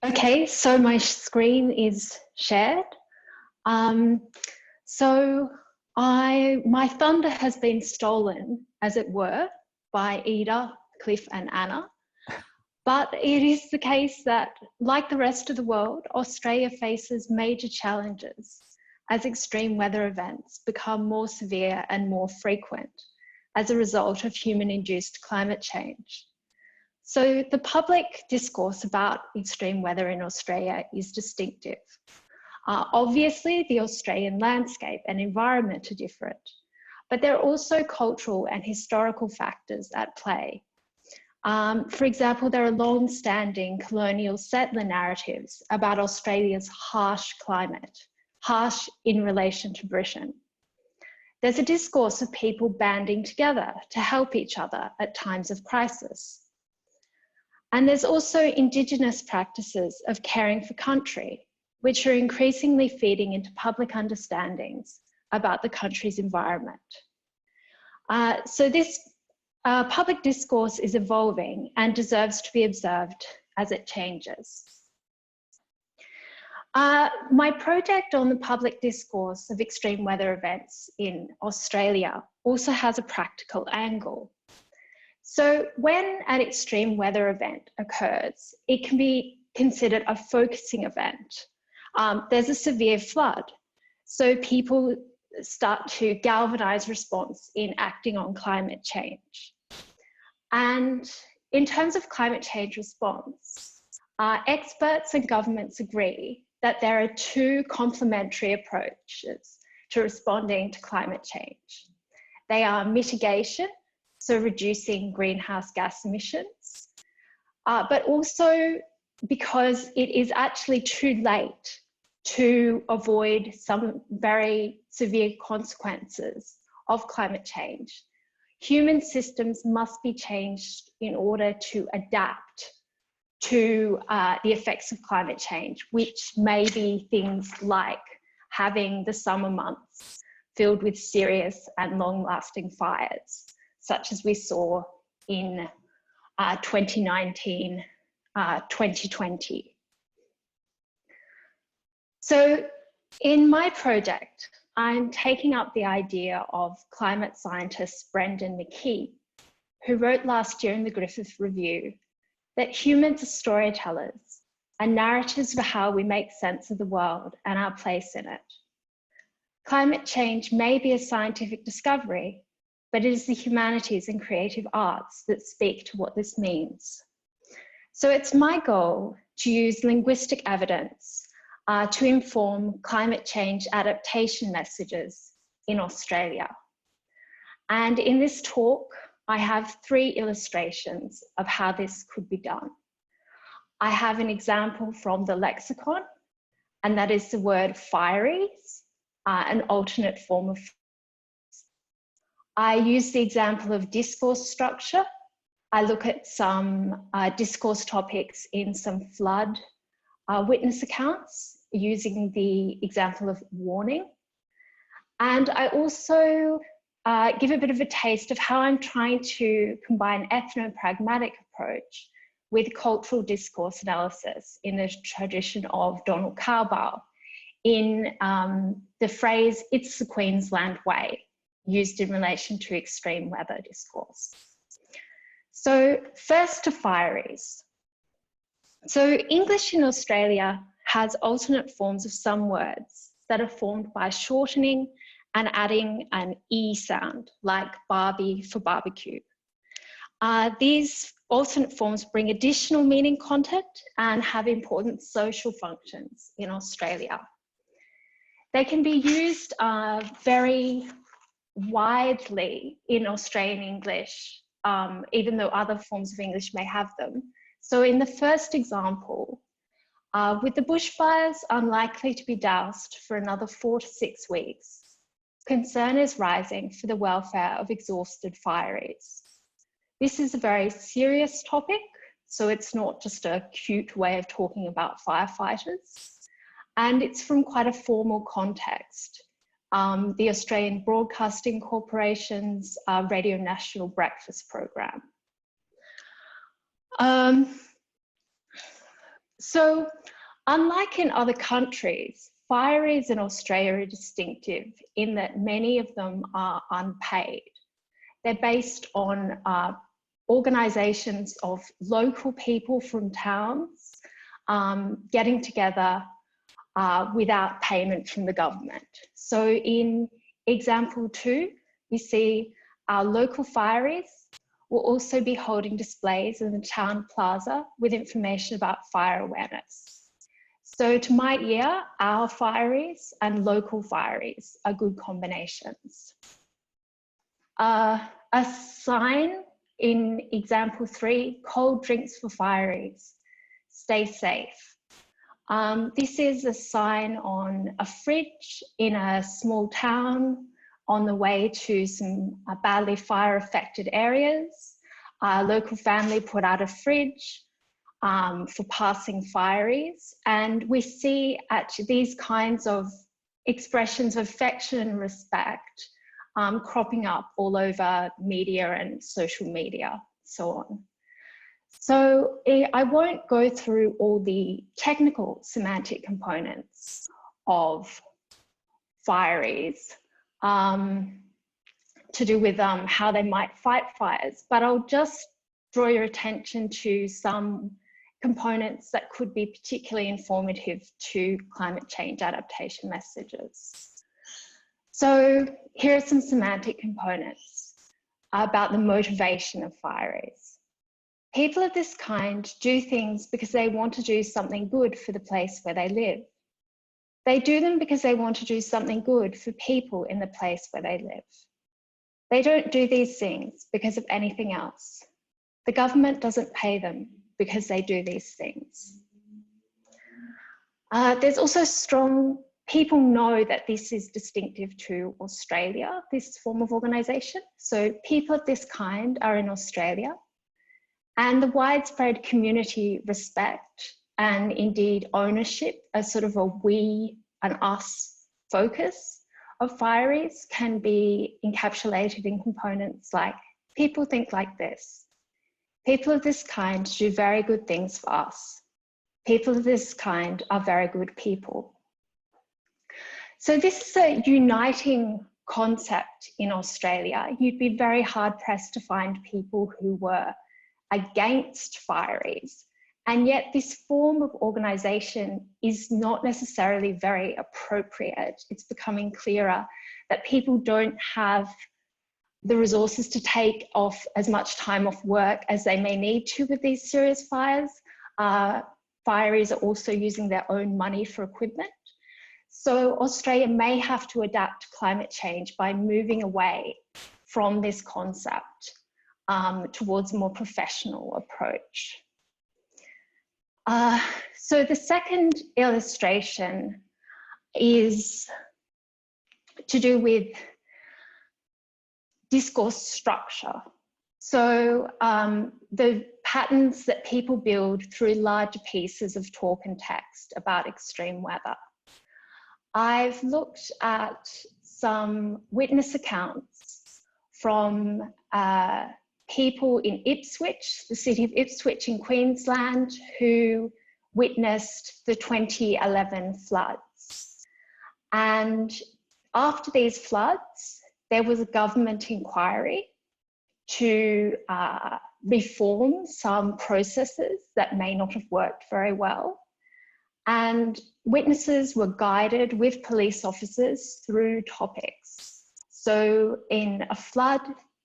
Okay, so my screen is shared. My thunder has been stolen, as it were, by Ida, Cliff and Anna. But it is the case that, like the rest of the world, Australia faces major challenges as extreme weather events become more severe and more frequent as a result of human-induced climate change. So the public discourse about extreme weather in Australia is distinctive. Obviously, the Australian landscape and environment are different, but there are also cultural and historical factors at play. For example, there are long-standing colonial settler narratives about Australia's harsh climate, harsh in relation to Britain. There's a discourse of people banding together to help each other at times of crisis. And there's also Indigenous practices of caring for country, which are increasingly feeding into public understandings about the country's environment. So this public discourse is evolving and deserves to be observed as it changes. My project on the public discourse of extreme weather events in Australia also has a practical angle. So when an extreme weather event occurs, it can be considered a focusing event. There's a severe flood, so people start to galvanise response in acting on climate change. And in terms of climate change response, experts and governments agree that there are two complementary approaches to responding to climate change. They are mitigation, so reducing greenhouse gas emissions, but also because it is actually too late to avoid some very severe consequences of climate change. Human systems must be changed in order to adapt to the effects of climate change, which may be things like having the summer months filled with serious and long-lasting fires, such as we saw in 2019, 2020. So in my project, I'm taking up the idea of climate scientist Brendan McKee, who wrote last year in the Griffith Review that humans are storytellers and narratives for how we make sense of the world and our place in it. Climate change may be a scientific discovery, but it is the humanities and creative arts that speak to what this means. So it's my goal to use linguistic evidence to inform climate change adaptation messages in Australia. And in this talk, I have 3 illustrations of how this could be done. I have an example from the lexicon, and that is the word fieries, an alternate form of. I use the example of discourse structure. I look at some discourse topics in some flood witness accounts using the example of warning. And I also give a bit of a taste of how I'm trying to combine ethno-pragmatic approach with cultural discourse analysis in the tradition of Donald Cowbell in the phrase, "It's the Queensland way," used in relation to extreme weather discourse. So first to fieries. So English in Australia has alternate forms of some words that are formed by shortening and adding an E sound, like Barbie for barbecue. These alternate forms bring additional meaning content and have important social functions in Australia. They can be used very widely in Australian English, even though other forms of English may have them. So in the first example, with the bushfires unlikely to be doused for another 4 to 6 weeks, concern is rising for the welfare of exhausted fireys. This is a very serious topic, so it's not just a cute way of talking about firefighters. And it's from quite a formal context. The Australian Broadcasting Corporation's Radio National Breakfast Programme. So, unlike in other countries, fireys in Australia are distinctive in that many of them are unpaid. They're based on organisations of local people from towns getting together without payment from the government. So in example 2, you see our local fireys will also be holding displays in the town plaza with information about fire awareness. So to my ear, our fireys and local fireys are good combinations. A sign in example 3, cold drinks for fireys, stay safe. This is a sign on a fridge in a small town on the way to some badly fire affected areas. A local family put out a fridge for passing fireys, and we see actually these kinds of expressions of affection and respect cropping up all over media and social media, so on. So I won't go through all the technical semantic components of fireys to do with how they might fight fires, but I'll just draw your attention to some components that could be particularly informative to climate change adaptation messages. So here are some semantic components about the motivation of fireys. People of this kind do things because they want to do something good for the place where they live. They do them because they want to do something good for people in the place where they live. They don't do these things because of anything else. The government doesn't pay them because they do these things. There's also strong, people know that this is distinctive to Australia, this form of organisation. So people of this kind are in Australia, and the widespread community respect and indeed ownership, a sort of a we and us focus of fireys can be encapsulated in components like people think like this. People of this kind do very good things for us. People of this kind are very good people. So this is a uniting concept in Australia. You'd be very hard pressed to find people who were against fireys. And yet this form of organisation is not necessarily very appropriate. It's becoming clearer that people don't have the resources to take off as much time off work as they may need to with these serious fires. Fireys are also using their own money for equipment. So Australia may have to adapt to climate change by moving away from this concept towards a more professional approach. So the second illustration is to do with discourse structure. So the patterns that people build through larger pieces of talk and text about extreme weather. I've looked at some witness accounts from people in Ipswich, the city of Ipswich in Queensland, who witnessed the 2011 floods. And after these floods, there was a government inquiry to reform some processes that may not have worked very well. And witnesses were guided with police officers through topics. So in a flood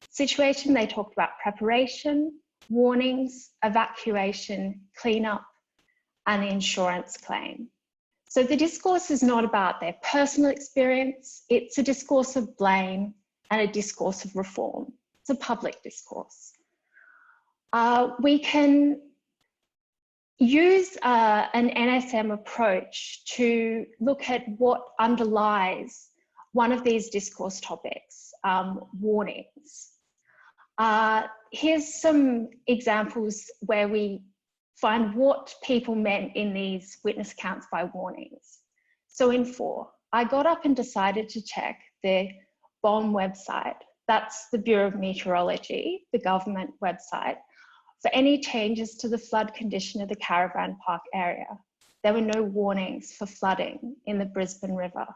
situation, they talked about preparation, warnings, evacuation, cleanup, and the insurance claim. So the discourse is not about their personal experience, it's a discourse of blame and a discourse of reform. It's a public discourse. We can use an NSM approach to look at what underlies one of these discourse topics, warnings. Here's some examples where we find what people meant in these witness accounts by warnings. So in 4, I got up and decided to check the BOM website. That's the Bureau of Meteorology, the government website, for any changes to the flood condition of the caravan park area. There were no warnings for flooding in the Brisbane River.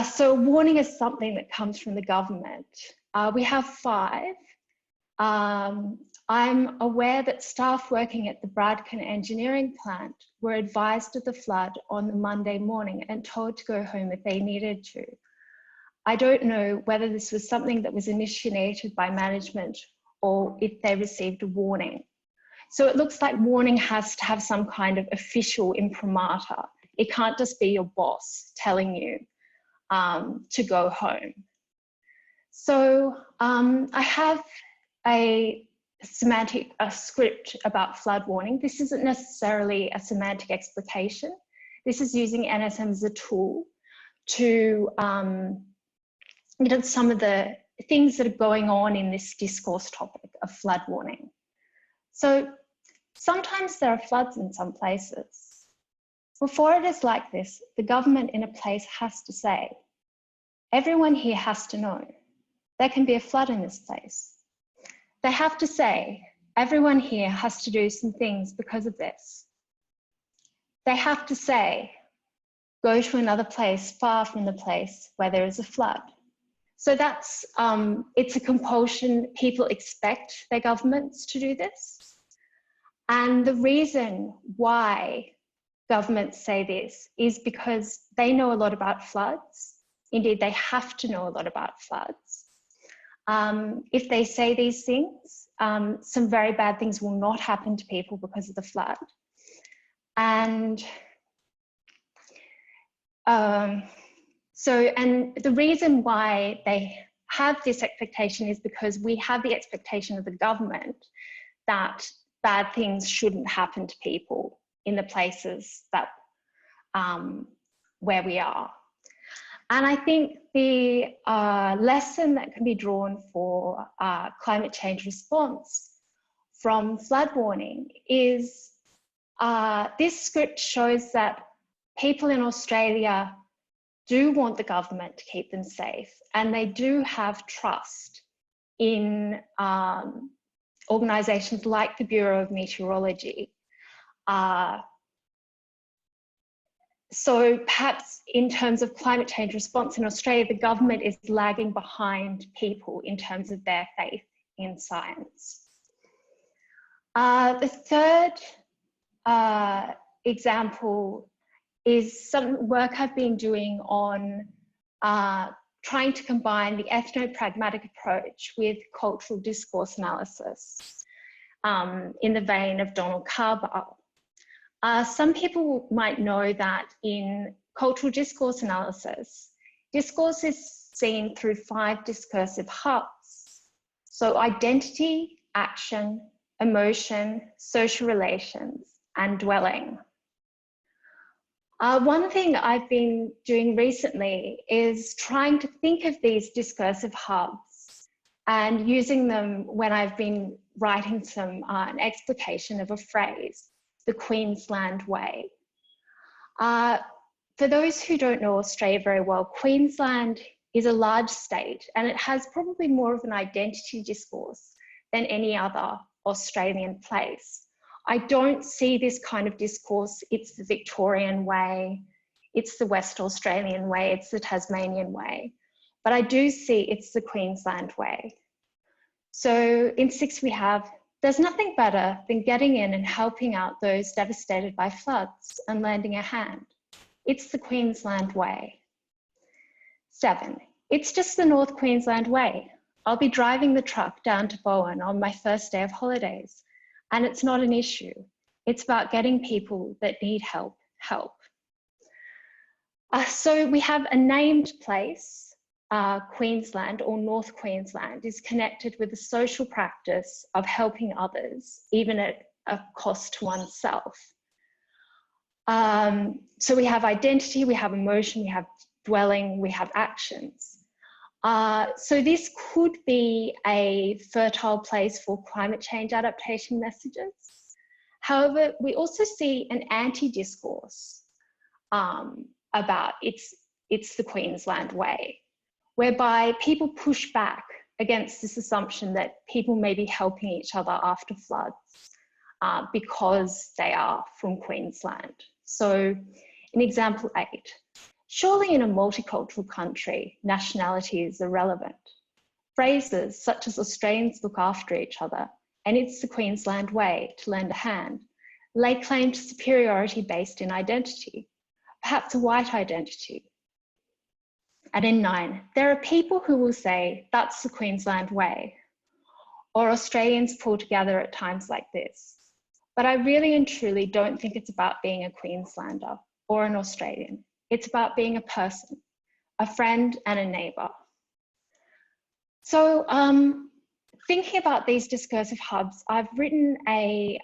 So a warning is something that comes from the government. We have 5. I'm aware that staff working at the Bradkin engineering plant were advised of the flood on the Monday morning and told to go home if they needed to. I don't know whether this was something that was initiated by management or if they received a warning. So it looks like warning has to have some kind of official imprimatur. It can't just be your boss telling you to go home. So I have a script about flood warning. This isn't necessarily a semantic explication. This is using NSM as a tool to some of the things that are going on in this discourse topic of flood warning. So sometimes there are floods in some places. Before it is like this, the government in a place has to say, everyone here has to know there can be a flood in this place. They have to say, everyone here has to do some things because of this. They have to say, go to another place far from the place where there is a flood. So that's, it's a compulsion. People expect their governments to do this. And the reason why governments say this is because they know a lot about floods. Indeed, they have to know a lot about floods. If they say these things, some very bad things will not happen to people because of the flood. And and the reason why they have this expectation is because we have the expectation of the government that bad things shouldn't happen to people in the places that where we are. And I think the lesson that can be drawn for climate change response from flood warning is this script shows that people in Australia do want the government to keep them safe, and they do have trust in organisations like the Bureau of Meteorology. So perhaps in terms of climate change response in Australia, the government is lagging behind people in terms of their faith in science. The third example is some work I've been doing on trying to combine the ethno-pragmatic approach with cultural discourse analysis in the vein of Donald Carball. Some people might know that in cultural discourse analysis, discourse is seen through 5 discursive hubs. So identity, action, emotion, social relations, and dwelling. One thing I've been doing recently is trying to think of these discursive hubs and using them when I've been writing an explication of a phrase, the Queensland way. For those who don't know Australia very well, Queensland is a large state and it has probably more of an identity discourse than any other Australian place. I don't see this kind of discourse. It's the Victorian way, it's the West Australian way, it's the Tasmanian way, but I do see it's the Queensland way. So in 6 we have, there's nothing better than getting in and helping out those devastated by floods and lending a hand. It's the Queensland way. 7, it's just the North Queensland way. I'll be driving the truck down to Bowen on my first day of holidays. And it's not an issue. It's about getting people that need help, help. So we have a named place, Queensland or North Queensland is connected with the social practice of helping others, even at a cost to oneself. So we have identity, we have emotion, we have dwelling, we have actions. So this could be a fertile place for climate change adaptation messages. However, we also see an anti-discourse about it's the Queensland way, whereby people push back against this assumption that people may be helping each other after floods because they are from Queensland. So in example 8, surely in a multicultural country, nationality is irrelevant. Phrases such as Australians look after each other and it's the Queensland way to lend a hand lay claim to superiority based in identity, perhaps a white identity. And in 9, there are people who will say that's the Queensland way, or Australians pull together at times like this. But I really and truly don't think it's about being a Queenslander or an Australian. It's about being a person, a friend and a neighbour. So thinking about these discursive hubs, I've written a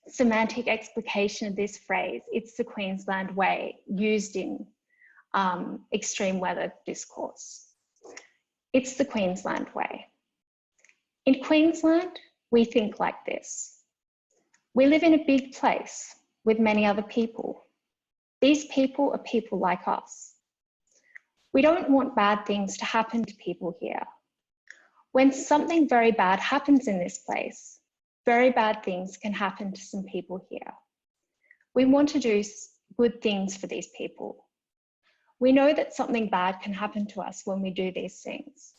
semantic explication of this phrase, it's the Queensland way, used in extreme weather discourse. It's the Queensland way. In Queensland, we think like this. We live in a big place with many other people. These people are people like us. We don't want bad things to happen to people here. When something very bad happens in this place, very bad things can happen to some people here. We want to do good things for these people. We know that something bad can happen to us when we do these things.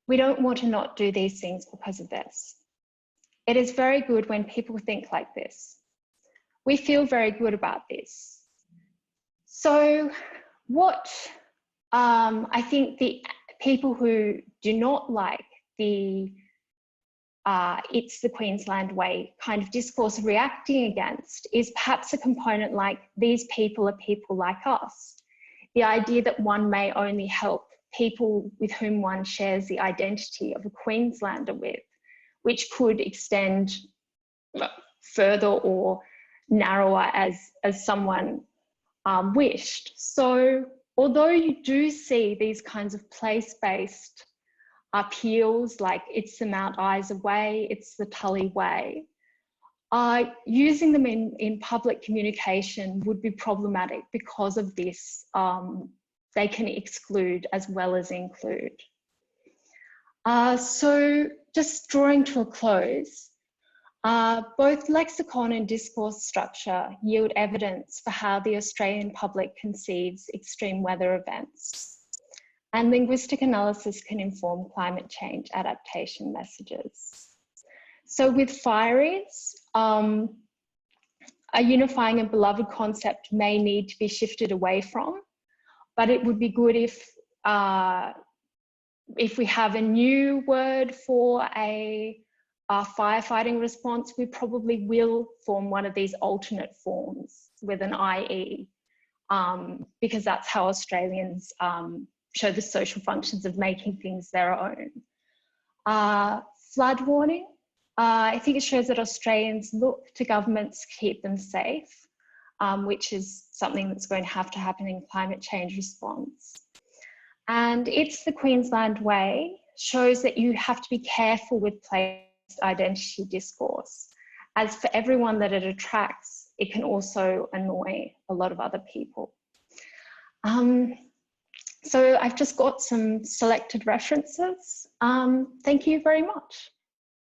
We don't want to not do these things because of this. It is very good when people think like this. We feel very good about this. So what I think the people who do not like the it's the Queensland way kind of discourse reacting against is perhaps a component like these people are people like us. The idea that one may only help people with whom one shares the identity of a Queenslander with, which could extend further or narrower as someone wished. So although you do see these kinds of place-based appeals, like it's the Mount Isa way, it's the Tully way, using them in public communication would be problematic because of this. They can exclude as well as include. So just drawing to a close, both lexicon and discourse structure yield evidence for how the Australian public conceives extreme weather events. And linguistic analysis can inform climate change adaptation messages. So with Fires, a unifying and beloved concept may need to be shifted away from, but it would be good if we have a new word for a firefighting response, we probably will form one of these alternate forms with an IE, because that's how Australians show the social functions of making things their own. Flood warning, I think it shows that Australians look to governments to keep them safe, which is something that's going to happen in climate change response. And it's the Queensland way shows that you have to be careful with place identity discourse, as for everyone that it attracts, it can also annoy a lot of other people. So I've just got some selected references. Thank you very much.